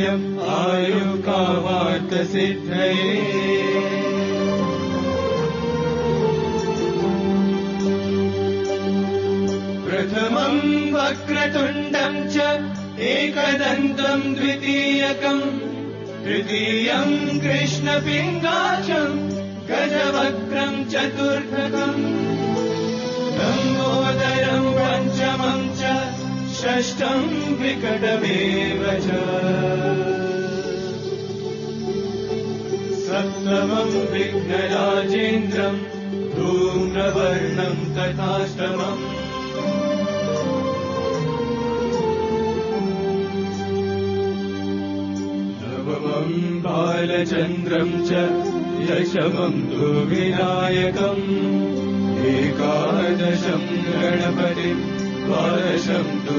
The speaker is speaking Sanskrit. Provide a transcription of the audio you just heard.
आरोग्यम् आयुकावार्तसिद्धये प्रथमम् वक्रतुण्डम् च एकदन्तम् द्वितीयकम् तृतीयम् कृष्णपिङ्गाक्षम् गजवक्त्रम् चतुर्थकम् लम्बोदरम् पञ्चमम् च षष्ठम् विकटमेव च सप्तमम् विघ्नराजेन्द्रम् धूम्रवर्णम् तथाष्टमम् नवमम् बालचन्द्रम् च दशमम् तु विनायकम् एकादशम् गणपतिम् द्वादशम् तु